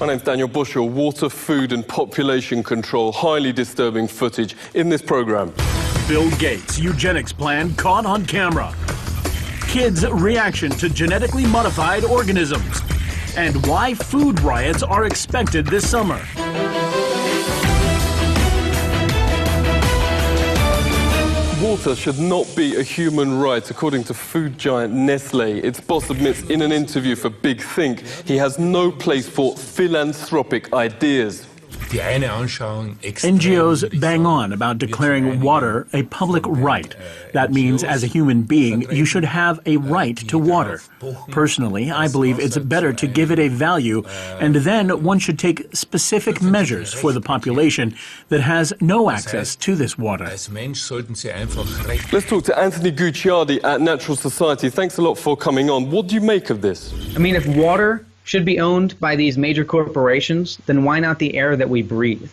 My name's Daniel Bushell. Water, food and population control. Highly disturbing footage in this programme. Bill Gates' eugenics plan caught on camera. Kids' reaction to genetically modified organisms. And why food riots are expected this summer. Water should not be a human right, according to food giant Nestlé. Its boss admits in an interview for Big Think he has no place for philanthropic ideas. NGOs bang on about declaring water a public right. That means, as a human being, you should have a right to water. Personally, I believe it's better to give it a value, and then one should take specific measures for the population that has no access to this water. Let's talk to Anthony Gucciardi at Natural Society. Thanks a lot for coming on. What do you make of this? I mean, if water should be owned by these major corporations, then why not the air that we breathe?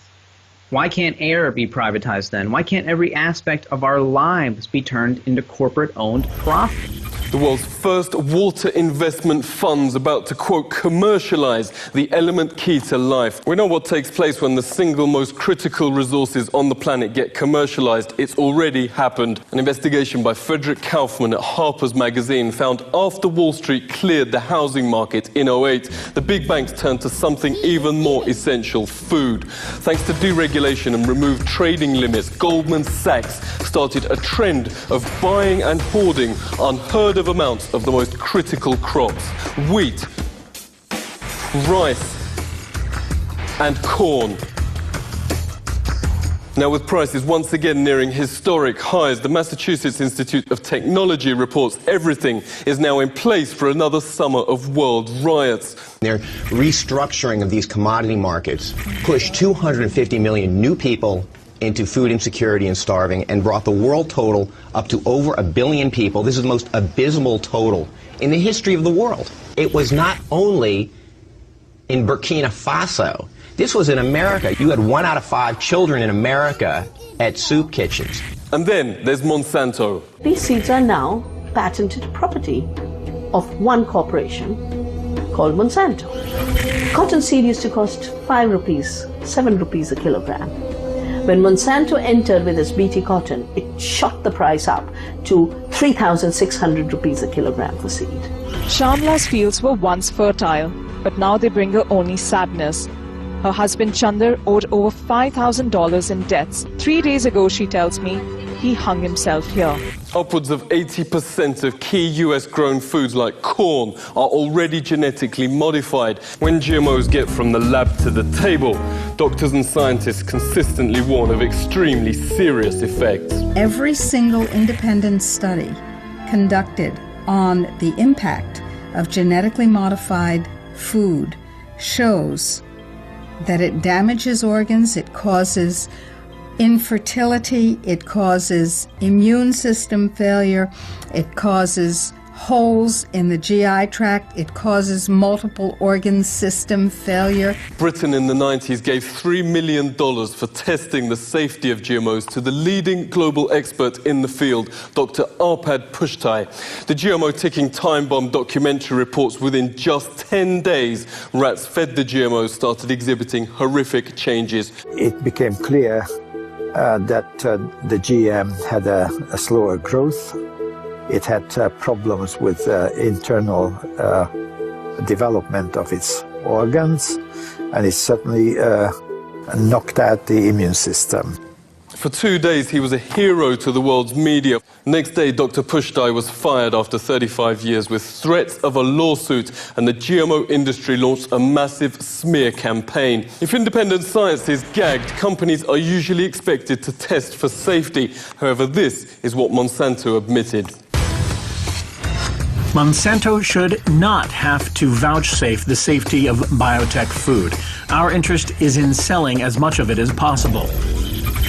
Why can't air be privatized then? Why can't every aspect of our lives be turned into corporate-owned profit? The world's first water investment fund's about to, quote, commercialize the element key to life. We know what takes place when the single most critical resources on the planet get commercialized. It's already happened. An investigation by Frederick Kaufman at Harper's Magazine found after Wall Street cleared the housing market in 2008, the big banks turned to something even more essential, food. Thanks to deregulation and removed trading limits, Goldman Sachs started a trend of buying and hoarding unheard of amounts of the most critical crops: wheat, rice and corn. Now, with prices once again nearing historic highs, the Massachusetts Institute of Technology reports everything is now in place for another summer of world riots. Their restructuring of these commodity markets pushed 250 million new people into food insecurity and starving, and brought the world total up to over 1 billion people. This is the most abysmal total in the history of the world. It was not only in Burkina Faso. This was in America. You had 1 out of 5 children in America at soup kitchens. And then there's Monsanto. These seeds are now patented property of one corporation called Monsanto. Cotton seed used to cost 5 rupees, 7 rupees a kilogram. When Monsanto entered with its BT cotton, it shot the price up to 3,600 rupees a kilogram for seed. Shamla's fields were once fertile, but now they bring her only sadness. Her husband Chandar owed over $5,000 in debts. 3 days ago, she tells me, he hung himself here. Upwards of 80% of key US-grown foods like corn are already genetically modified. When GMOs get from the lab to the table, doctors and scientists consistently warn of extremely serious effects. Every single independent study conducted on the impact of genetically modified food shows that it damages organs, it causes infertility, it causes immune system failure, it causes holes in the GI tract, it causes multiple organ system failure. Britain in the 90s gave $3 million for testing the safety of GMOs to the leading global expert in the field, Dr. Arpad Pushtai. The GMO ticking time bomb documentary reports within just 10 days, rats fed the GMOs started exhibiting horrific changes. It became clear that the GM had a slower growth. It had problems with internal development of its organs, and it certainly knocked out the immune system. For 2 days, he was a hero to the world's media. Next day, Dr. Pushtai was fired after 35 years with threats of a lawsuit, and the GMO industry launched a massive smear campaign. If independent science is gagged, companies are usually expected to test for safety. However, this is what Monsanto admitted. Monsanto should not have to vouchsafe the safety of biotech food. Our interest is in selling as much of it as possible.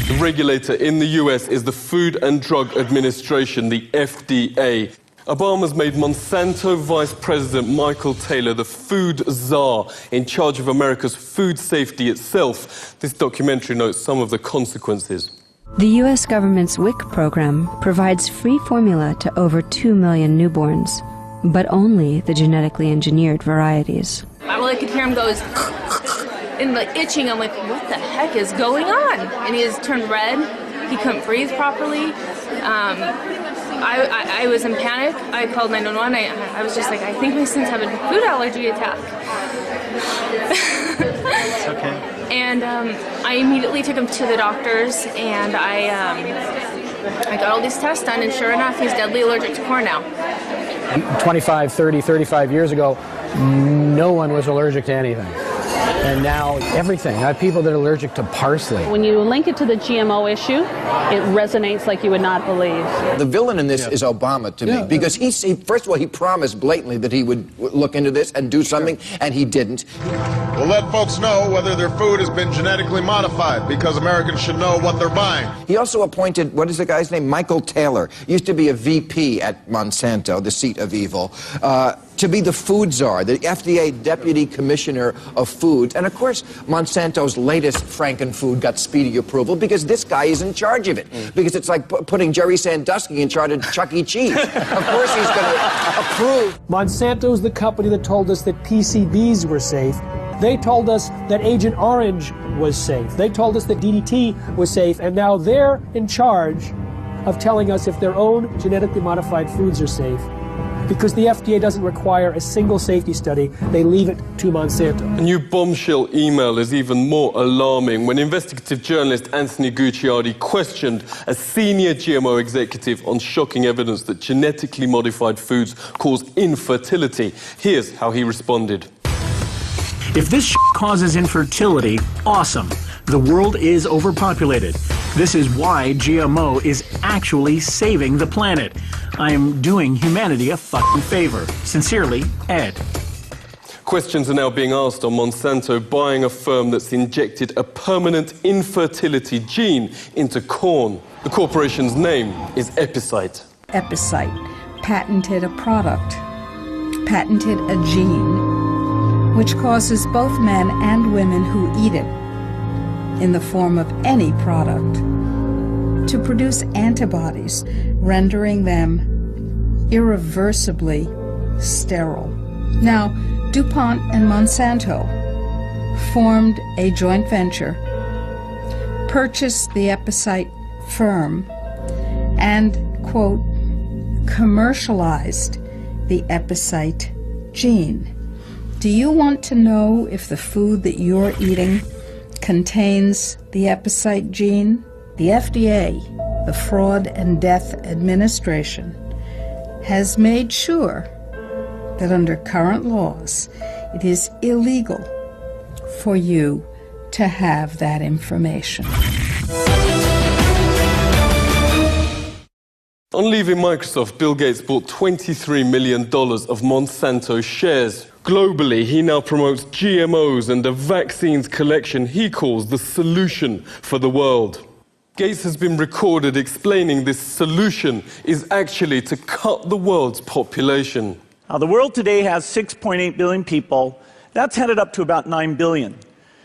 The regulator in the US is the Food and Drug Administration, the FDA. Obama's made Monsanto Vice President Michael Taylor the food czar in charge of America's food safety itself. This documentary notes some of the consequences. The U.S. government's WIC program provides free formula to over 2 million newborns, but only the genetically engineered varieties. All I could hear him go is and like itching. I'm like, what the heck is going on? And he has turned red. He couldn't breathe properly. I was in panic. I called 911. I was just like, I think my son's having a food allergy attack. It's okay. And I immediately took him to the doctors, and I got all these tests done, and sure enough, he's deadly allergic to corn now. 25, 30, 35 years ago, no one was allergic to anything. And now everything. I have people that are allergic to parsley. When you link it to the GMO issue, it resonates like you would not believe. The villain in this is Obama to me, because he first of all, he promised blatantly that he would look into this and do something, and he didn't. We'll let folks know whether their food has been genetically modified, because Americans should know what they're buying. He also appointed, what is the guy's name? Michael Taylor. Used to be a VP at Monsanto, the seat of evil, to be the food czar, the FDA Deputy Commissioner of Foods. And of course, Monsanto's latest Frankenfood got speedy approval because this guy is in charge of it. Because it's like putting Jerry Sandusky in charge of Chuck E. Cheese. Of course he's going to approve. Monsanto's the company that told us that PCBs were safe. They told us that Agent Orange was safe. They told us that DDT was safe. And now they're in charge of telling us if their own genetically modified foods are safe. Because the FDA doesn't require a single safety study, they leave it to Monsanto. A new bombshell email is even more alarming when investigative journalist Anthony Gucciardi questioned a senior GMO executive on shocking evidence that genetically modified foods cause infertility. Here's how he responded. If this causes infertility, awesome. The world is overpopulated. This is why GMO is actually saving the planet. I am doing humanity a fucking favor. Sincerely, Ed. Questions are now being asked on Monsanto buying a firm that's injected a permanent infertility gene into corn. The corporation's name is Epicite. Epicite patented a product, patented a gene, which causes both men and women who eat it, in the form of any product, to produce antibodies, rendering them irreversibly sterile. Now, DuPont and Monsanto formed a joint venture, purchased the Epicite firm, and, quote, commercialized the Epicite gene. Do you want to know if the food that you're eating contains the Epicite gene? The FDA, the Fraud and Death Administration, has made sure that under current laws, it is illegal for you to have that information. On leaving Microsoft, Bill Gates bought $23 million of Monsanto shares. Globally, he now promotes GMOs and a vaccines collection he calls the solution for the world. Gates has been recorded explaining this solution is actually to cut the world's population. The world today has 6.8 billion people. That's headed up to about 9 billion.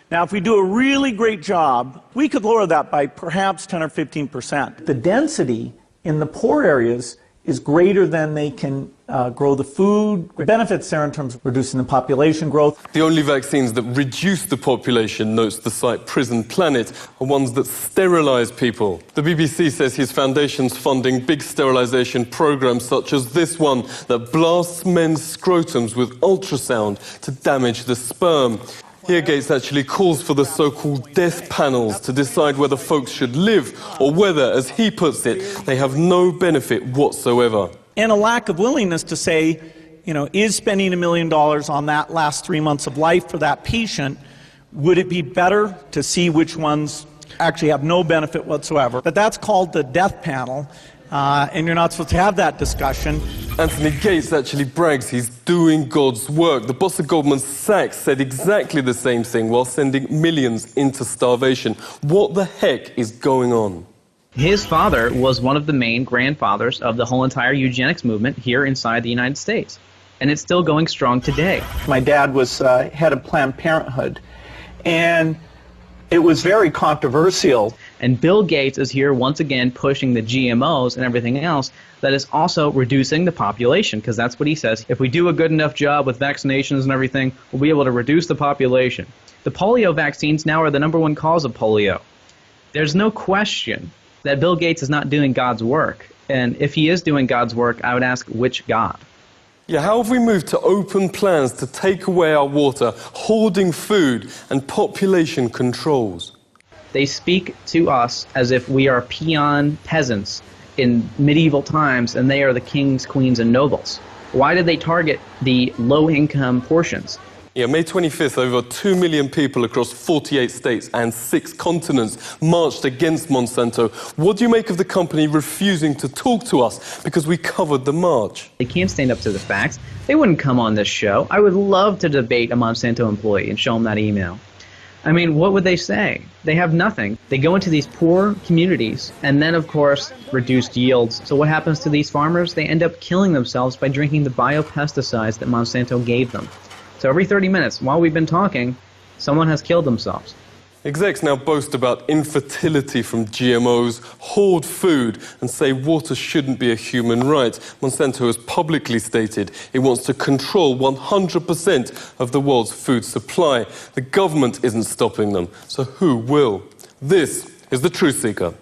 Now, if we do a really great job, we could lower that by perhaps 10 or 15%. The density in the poor areas is greater than they can grow the food. Benefits there in terms of reducing the population growth. The only vaccines that reduce the population, notes the site Prison Planet, are ones that sterilize people. The BBC says his foundation's funding big sterilization programs such as this one that blasts men's scrotums with ultrasound to damage the sperm. Here Gates actually calls for the so-called death panels to decide whether folks should live or whether, as he puts it, they have no benefit whatsoever. And a lack of willingness to say, is spending $1 million on that last 3 months of life for that patient, would it be better to see which ones actually have no benefit whatsoever? But that's called the death panel, and you're not supposed to have that discussion. Anthony Gates actually brags he's doing God's work. The boss of Goldman Sachs said exactly the same thing while sending millions into starvation. What the heck is going on? His father was one of the main grandfathers of the whole entire eugenics movement here inside the United States. And it's still going strong today. My dad was head of Planned Parenthood, and it was very controversial. And Bill Gates is here once again pushing the GMOs and everything else that is also reducing the population, because that's what he says. If we do a good enough job with vaccinations and everything, we'll be able to reduce the population. The polio vaccines now are the #1 cause of polio. There's no question that Bill Gates is not doing God's work. And if he is doing God's work, I would ask, which God? Yeah, how have we moved to open plans to take away our water, hoarding food, and population controls? They speak to us as if we are peon peasants in medieval times, and they are the kings, queens, and nobles. Why did they target the low-income portions? Yeah, May 25th, over 2 million people across 48 states and 6 continents marched against Monsanto. What do you make of the company refusing to talk to us because we covered the march? They can't stand up to the facts. They wouldn't come on this show. I would love to debate a Monsanto employee and show them that email. I mean, what would they say? They have nothing. They go into these poor communities and then, of course, reduced yields. So what happens to these farmers? They end up killing themselves by drinking the biopesticides that Monsanto gave them. So every 30 minutes, while we've been talking, someone has killed themselves. Execs now boast about infertility from GMOs, hoard food, and say water shouldn't be a human right. Monsanto has publicly stated it wants to control 100% of the world's food supply. The government isn't stopping them, so who will? This is The Truth Seeker.